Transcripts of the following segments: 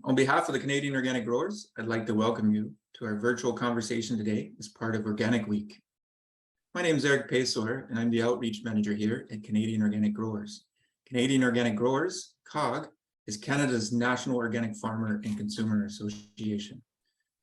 On behalf of the Canadian Organic Growers, I'd like to welcome you to our virtual conversation today as part of Organic Week. My name is Eric Pesor, and I'm the Outreach Manager here at Canadian Organic Growers. Canadian Organic Growers, COG, is Canada's National Organic Farmer and Consumer Association.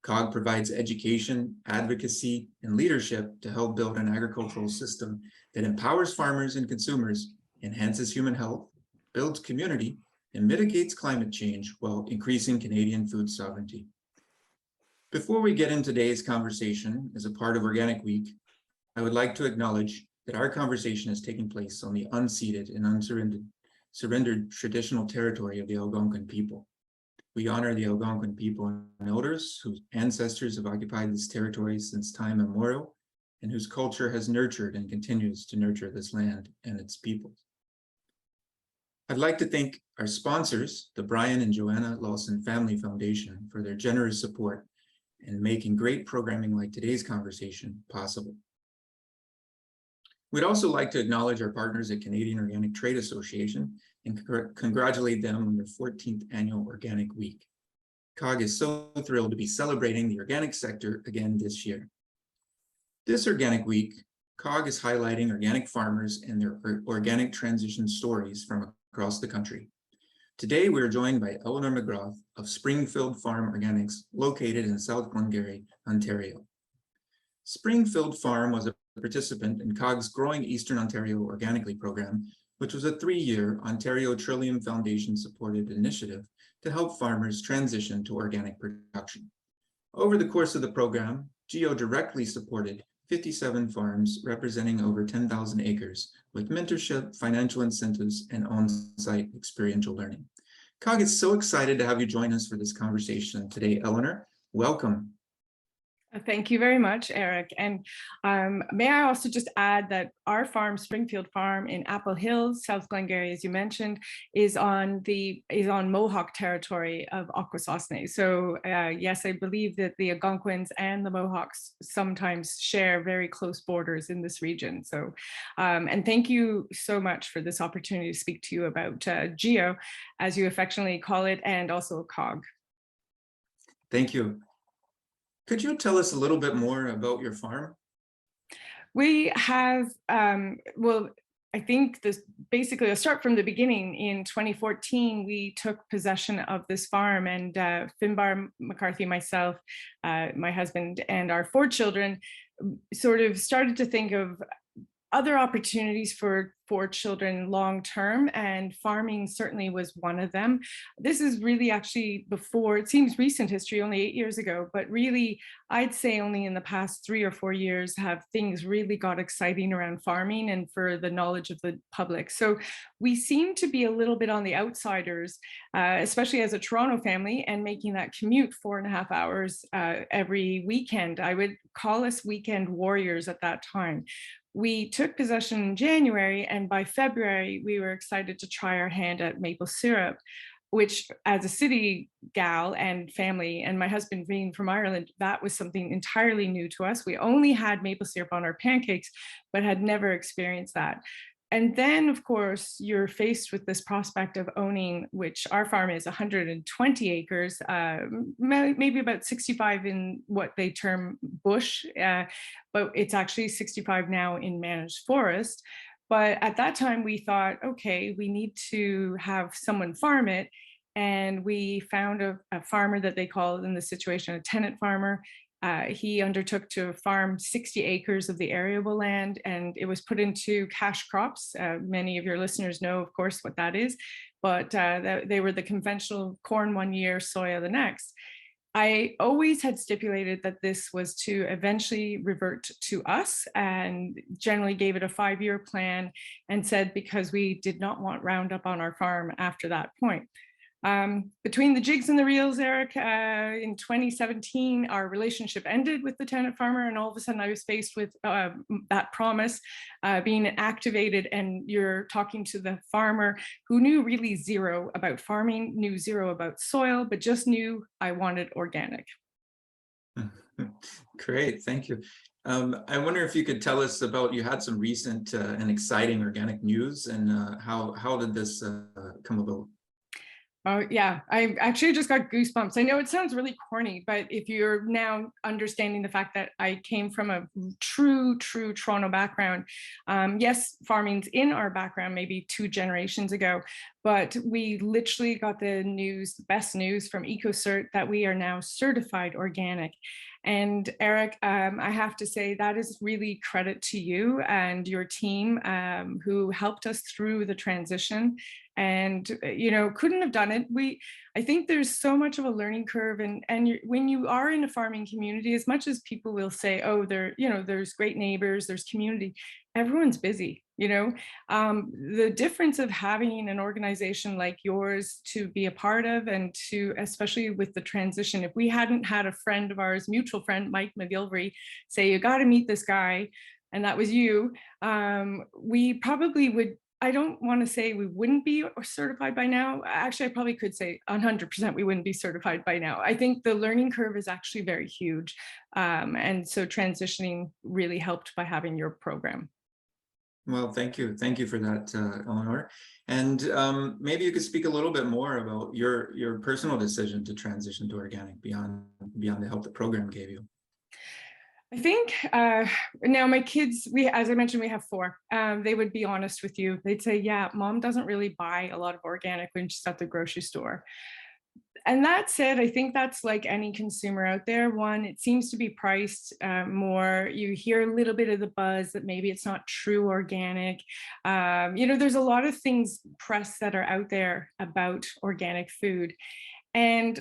COG provides education, advocacy, and leadership to help build an agricultural system that empowers farmers and consumers, enhances human health, builds community, and mitigates climate change while increasing Canadian food sovereignty. Before we get into today's conversation as a part of Organic Week, I would like to acknowledge that our conversation is taking place on the unceded and unsurrendered traditional territory of the Algonquin people. We honor the Algonquin people and elders whose ancestors have occupied this territory since time immemorial and whose culture has nurtured and continues to nurture this land and its people. I'd like to thank our sponsors, the Brian and Joanna Lawson Family Foundation, for their generous support in making great programming like today's conversation possible. We'd also like to acknowledge our partners at Canadian Organic Trade Association and congratulate them on their 14th annual Organic Week. COG is so thrilled to be celebrating the organic sector again this year. This Organic Week, COG is highlighting organic farmers and their organic transition stories from across the country. Today, we are joined by Eleanor McGrath of SpringField Farm Organics, located in South Glengarry, Ontario. SpringField Farm was a participant in COG's Growing Eastern Ontario Organically program, which was a 3-year Ontario Trillium Foundation-supported initiative to help farmers transition to organic production. Over the course of the program, GEO directly supported 57 farms representing over 10,000 acres with mentorship, financial incentives, and on-site experiential learning. COG is so excited to have you join us for this conversation today, Eleanor. Welcome. Thank you very much, Eric. And may I also just add that our farm, SpringField Farm in Apple Hills, South Glengarry, as you mentioned, is on Mohawk territory of Akwesasne. So yes, I believe that the Algonquins and the Mohawks sometimes share very close borders in this region. So, and thank you so much for this opportunity to speak to you about GEO, as you affectionately call it, and also COG. Thank you. Could you tell us a little bit more about your farm? We have, well, I think this basically, I'll start from the beginning. In 2014, we took possession of this farm, and Finbar McCarthy, myself, my husband, and our 4 children sort of started to think of other opportunities for children long term, and farming certainly was one of them. This is really actually before, it seems recent history, only 8 years ago, but really I'd say only in the past 3 or 4 years have things really got exciting around farming and for the knowledge of the public. So we seem to be a little bit on the outsiders, especially as a Toronto family, and making that commute 4.5 hours every weekend. I would call us weekend warriors at that time. We took possession in January, and by February, we were excited to try our hand at maple syrup, which, as a city gal and family, and my husband being from Ireland, that was something entirely new to us. We only had maple syrup on our pancakes, but had never experienced that. And then, of course, you're faced with this prospect of owning, which our farm is 120 acres, maybe about 65 in what they term bush, but it's actually 65 now in managed forest. But at that time, we thought, okay, we need to have someone farm it. And we found a farmer that they call in this situation a tenant farmer. He undertook to farm 60 acres of the arable land, and it was put into cash crops. Many of your listeners know, of course, what that is, but they were the conventional corn 1 year, soya the next. I always had stipulated that this was to eventually revert to us, and generally gave it a 5-year plan, and said because we did not want Roundup on our farm after that point. Between the jigs and the reels, Eric, in 2017, our relationship ended with the tenant farmer, and all of a sudden I was faced with that promise being activated, and you're talking to the farmer who knew really zero about farming, knew zero about soil, but just knew I wanted organic. Great, thank you. I wonder if you could tell us about, you had some recent and exciting organic news, and how did this come about? Oh, yeah. I actually just got goosebumps. I know it sounds really corny, but if you're now understanding the fact that I came from a true Toronto background, yes, farming's in our background maybe 2 generations ago, but we literally got the news, the best news from EcoCert that we are now certified organic. And Eric, I have to say that is really credit to you and your team who helped us through the transition and couldn't have done it. I think there's so much of a learning curve, and when you are in a farming community, as much as people will say, oh, there's great neighbors, there's community, everyone's busy. The difference of having an organization like yours to be a part of, and to, especially with the transition, if we hadn't had a friend of ours, mutual friend Mike McGilvery, say, you got to meet this guy, and that was you, we probably would, I don't want to say we wouldn't be certified by now. Actually, I probably could say 100% we wouldn't be certified by now. I think the learning curve is actually very huge. And so transitioning really helped by having your program. Well, thank you. Thank you for that, Eleanor. And maybe you could speak a little bit more about your personal decision to transition to organic beyond the help the program gave you. I think now my kids, as I mentioned, we have 4. They would be honest with you. They'd say, yeah, mom doesn't really buy a lot of organic when she's at the grocery store. And that said, I think that's like any consumer out there. One, it seems to be priced more. You hear a little bit of the buzz that maybe it's not true organic. There's a lot of things, press that are out there about organic food. And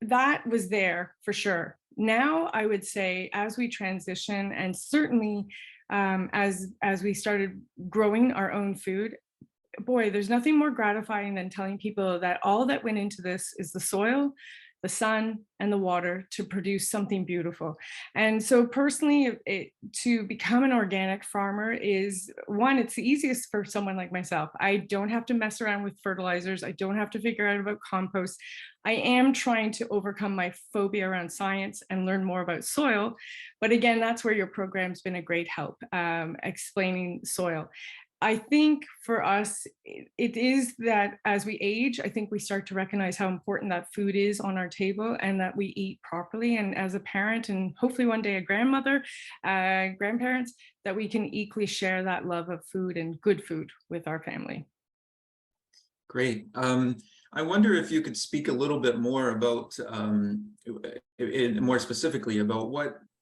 that was there for sure. Now, I would say as we transition, and certainly as we started growing our own food, boy, there's nothing more gratifying than telling people that all that went into this is the soil, the sun, and the water to produce something beautiful. And so personally, to become an organic farmer is, one, it's the easiest for someone like myself. I don't have to mess around with fertilizers. I don't have to figure out about compost. I am trying to overcome my phobia around science and learn more about soil. But again, that's where your program's been a great help, explaining soil. I think for us, it is that as we age, I think we start to recognize how important that food is on our table, and that we eat properly. And as a parent, and hopefully one day a grandmother, grandparents, that we can equally share that love of food and good food with our family. Great. I wonder if you could speak a little bit more about, more specifically about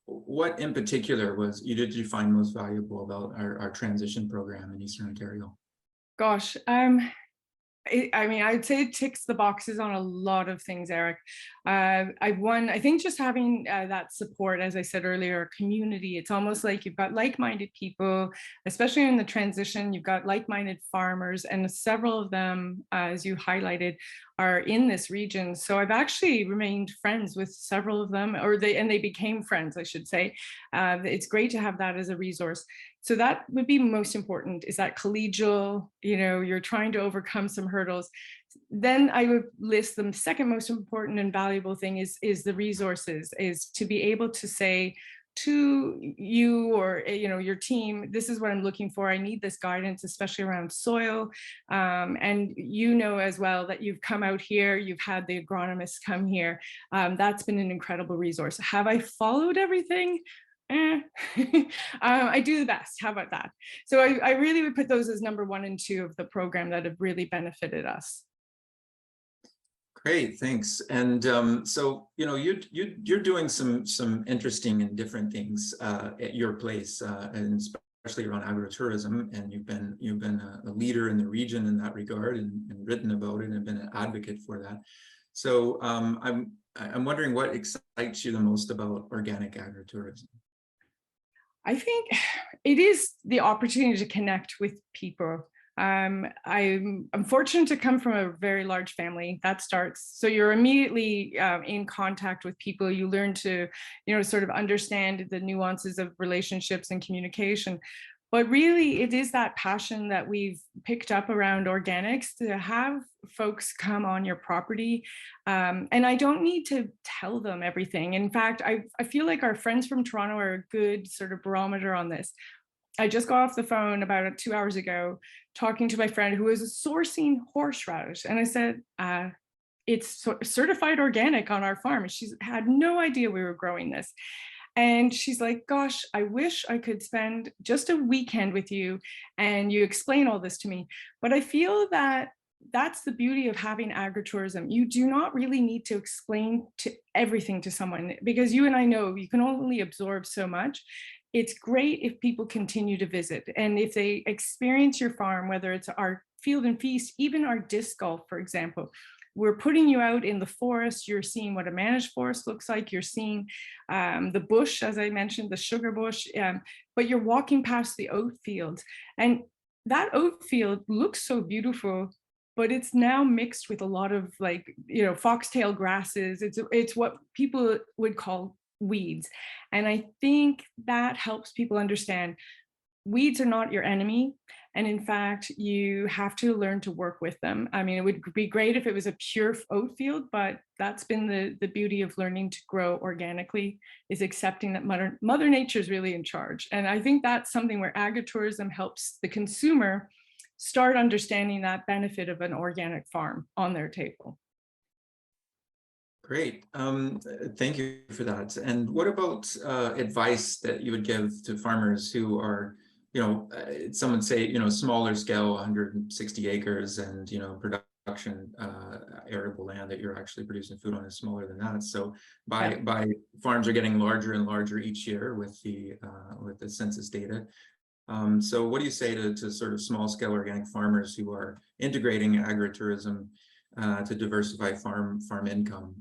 what in particular did you find most valuable about our transition program in Eastern Ontario? Gosh, I'd say it ticks the boxes on a lot of things, Eric. I think just having that support, as I said earlier, community, it's almost like you've got like-minded people, especially in the transition, you've got like-minded farmers, and several of them, as you highlighted, are in this region. So I've actually remained friends with several of them, and they became friends, I should say. It's great to have that as a resource. So that would be most important, is that collegial, you're trying to overcome some hurdles. Then I would list the second most important and valuable thing is the resources, is to be able to say to you or your team, this is what I'm looking for. I need this guidance, especially around soil. And as well that you've come out here, you've had the agronomists come here. That's been an incredible resource. Have I followed everything? I do the best. How about that? So I really would put those as number 1 and 2 of the program that have really benefited us. Great, thanks. And so you're doing some interesting and different things at your place, and especially around agritourism. And you've been a leader in the region in that regard, and written about it, and been an advocate for that. So I'm wondering what excites you the most about organic agritourism. I think it is the opportunity to connect with people. I'm fortunate to come from a very large family. That starts, so you're immediately in contact with people. You learn to, sort of understand the nuances of relationships and communication. But really, it is that passion that we've picked up around organics, to have folks come on your property. And I don't need to tell them everything. In fact, I feel like our friends from Toronto are a good sort of barometer on this. I just got off the phone about 2 hours ago talking to my friend who was sourcing horseradish. And I said, it's certified organic on our farm. And she's had no idea we were growing this. And she's like, gosh, I wish I could spend just a weekend with you and you explain all this to me. But I feel that that's the beauty of having agritourism. You do not really need to explain to everything to someone, because you and I know you can only absorb so much. It's great if people continue to visit and if they experience your farm, whether it's our field and feast, even our disc golf, for example. We're putting you out in the forest. You're seeing what a managed forest looks like. You're seeing the bush, as I mentioned, the sugar bush, but you're walking past the oat fields. And that oat field looks so beautiful, but it's now mixed with a lot of, like, foxtail grasses. It's what people would call weeds. And I think that helps people understand weeds are not your enemy. And in fact, you have to learn to work with them. I mean, it would be great if it was a pure oat field, but that's been the beauty of learning to grow organically, is accepting that Mother Nature is really in charge. And I think that's something where agritourism helps the consumer start understanding that benefit of an organic farm on their table. Great. Thank you for that. And what about advice that you would give to farmers who are, some would say, smaller scale, 160 acres, and, production arable land that you're actually producing food on is smaller than that. So by farms are getting larger and larger each year with the census data. So what do you say to sort of small scale organic farmers who are integrating agritourism to diversify farm income?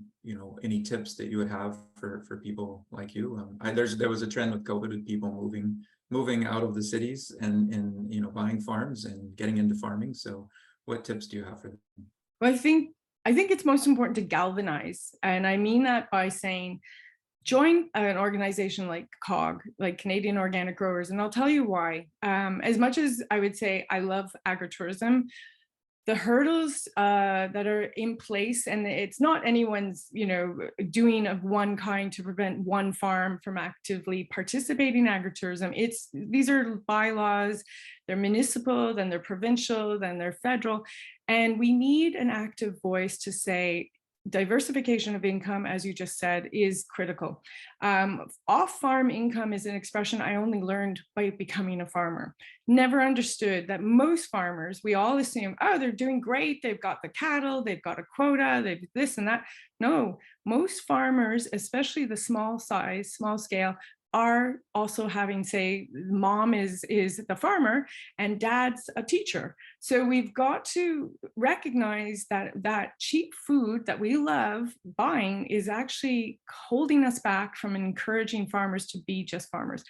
Any tips that you would have for people like you? There was a trend with COVID with people moving out of the cities and buying farms and getting into farming. So what tips do you have for them? Well, I think it's most important to galvanize. And I mean that by saying, join an organization like COG, like Canadian Organic Growers. And I'll tell you why. As much as I would say I love agritourism, the hurdles that are in place, and it's not anyone's, doing of one kind to prevent one farm from actively participating in agritourism. These are bylaws, they're municipal, then they're provincial, then they're federal. And we need an active voice to say, diversification of income, as you just said, is critical. Off-farm income is an expression I only learned by becoming a farmer. Never understood that most farmers, we all assume, oh, they're doing great, they've got the cattle, they've got a quota, they've this and that. No, most farmers, especially the small scale, are also having, say, mom is the farmer and dad's a teacher. So we've got to recognize that cheap food that we love buying is actually holding us back from encouraging farmers to be just farmers.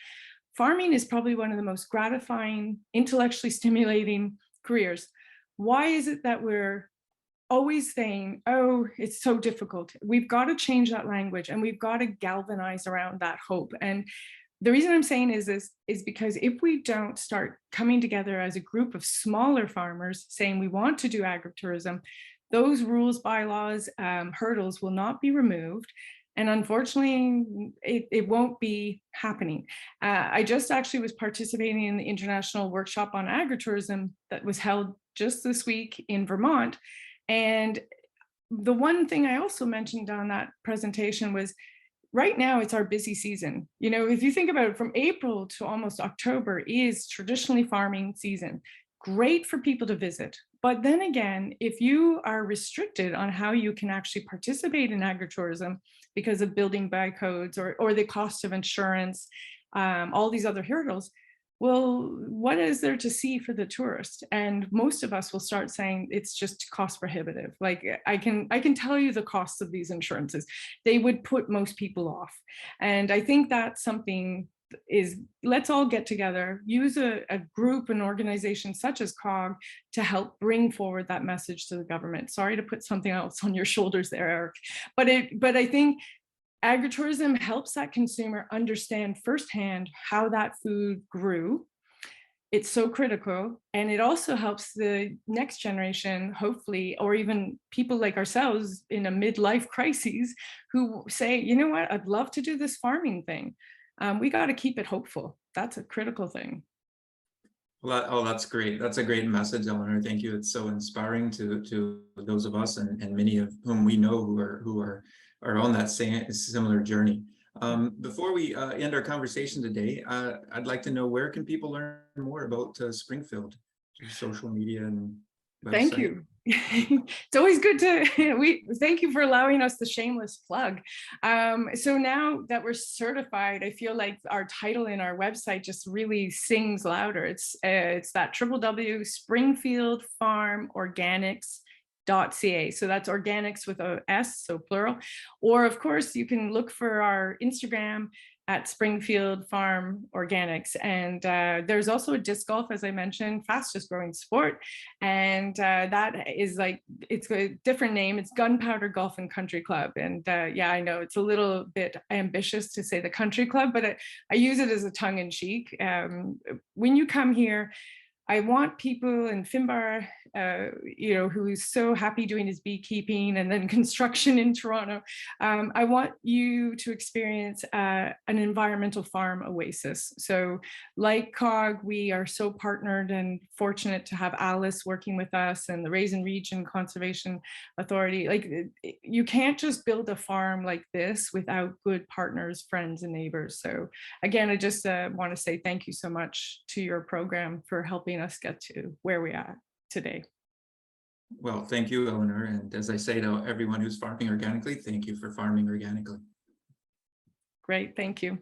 Farming is probably one of the most gratifying, intellectually stimulating careers. Why is it that we're always saying, oh, it's so difficult? We've got to change that language, and we've got to galvanize around that hope. And the reason I'm saying is because if we don't start coming together as a group of smaller farmers saying we want to do agritourism, those rules, bylaws, hurdles will not be removed. And unfortunately, it won't be happening. I just actually was participating in the international workshop on agritourism that was held just this week in Vermont. And the one thing I also mentioned on that presentation was, right now it's our busy season. If you think about it, from April to almost October is traditionally farming season. Great for people to visit. But then again, if you are restricted on how you can actually participate in agritourism because of building by codes or the cost of insurance, all these other hurdles, well, what is there to see for the tourist? And most of us will start saying it's just cost prohibitive. Like I can tell you the costs of these insurances. They would put most people off. And I think that's something is, let's all get together, use a group, an organization such as COG to help bring forward that message to the government. Sorry to put something else on your shoulders there, Eric. But I think agritourism helps that consumer understand firsthand how that food grew. It's so critical. And it also helps the next generation, hopefully, or even people like ourselves in a midlife crisis who say, you know what, I'd love to do this farming thing. We got to keep it hopeful. That's a critical thing. Oh, that's great. That's a great message, Eleanor. Thank you. It's so inspiring to those of us and many of whom we know who are on that same similar journey. Before we end our conversation today, I'd like to know, where can people learn more about Springfield through social media and Thank website? you. It's always good to, we thank you for allowing us the shameless plug. So now that we're certified, I feel like our title in our website just really sings louder. It's that www.springfieldfarmorganics.ca. So that's organics with a S, so plural. Or of course, you can look for our Instagram at Springfield Farm Organics. And there's also a disc golf, as I mentioned, fastest growing sport. And that is like, it's a different name. It's Gunpowder Golf and Country Club. And yeah, I know it's a little bit ambitious to say the country club, but I use it as a tongue in cheek. When you come here, I want people in Finbar, who's so happy doing his beekeeping and then construction in Toronto. I want you to experience an environmental farm oasis. So like COG, we are so partnered and fortunate to have Alice working with us and the Raisin Region Conservation Authority. Like, you can't just build a farm like this without good partners, friends, and neighbors. So again, I just want to say thank you so much to your program for helping us get to where we are today. Well, thank you, Eleanor. And as I say to everyone who's farming organically, thank you for farming organically. Great, thank you.